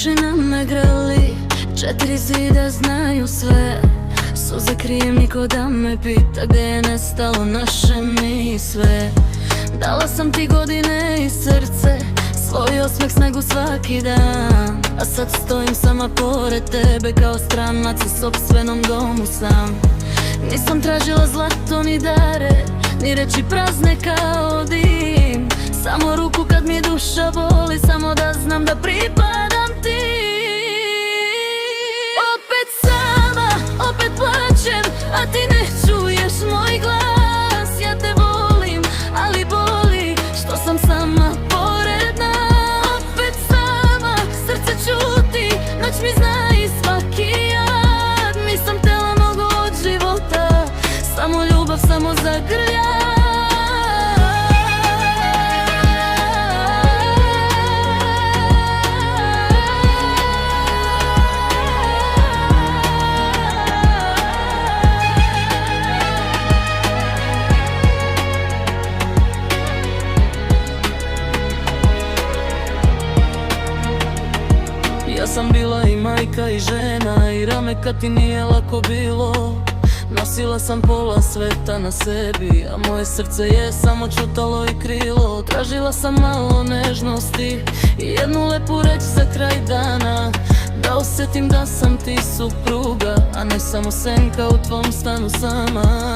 uši nam me grali, 4 zida znaju sve. Suze krijem, niko da me pita gdje je nestalo naše mi sve. Dala sam ti godine i srce, svoj osmeh, snagu svaki dan. A sad stojim sama pored tebe kao stranac u sopstvenom domu sam. Nisam tražila zlato ni dare, ni reči prazne kao dim. Samo ruku kad mi duša boli, samo da znam da pripadam ti. Opet sama, opet plačem, a ti ne čuješ moj glas. Ja te volim, ali boli što sam sama pored nas. Opet sama, srce čuti, noć mi zna i svaki jad. Nisam tela mnogo od života, samo ljubav, samo zagrljaj. Ja sam bila i majka i žena, i rame kad ti nije lako bilo. Nosila sam pola sveta na sebi, a moje srce je samo čutalo i krilo. Tražila sam malo nežnosti i jednu lepu reč za kraj dana, da osjetim da sam ti supruga, a ne samo senka u tvom stanu sama.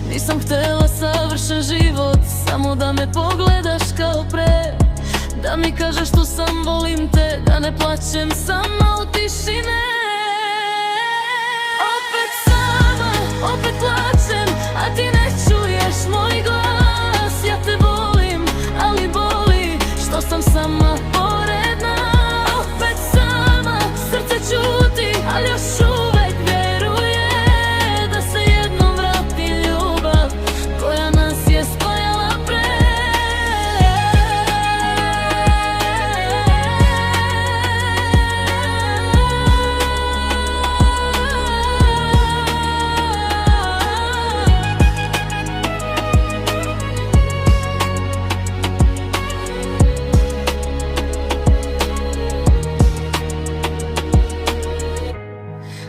Nisam htjela savršen život, samo da me pogledaš kao pre, da mi kažeš tu sam, volim te, da ne plaćem sama u tišine. Opet sama, opet plaćem, a ti ne čuješ moj glas. Ja te volim, ali boli što sam sama pored nas. Opet sama, srce čuti, ali još uvek vjeruje da se jednom vrati ljubav koja nas je spajala pre.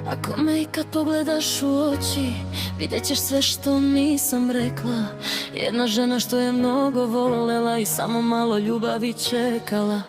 Ako me i kad pogledaš u oči, vidjet ćeš sve što nisam rekla. Jedna žena što je mnogo volela i samo malo ljubavi čekala.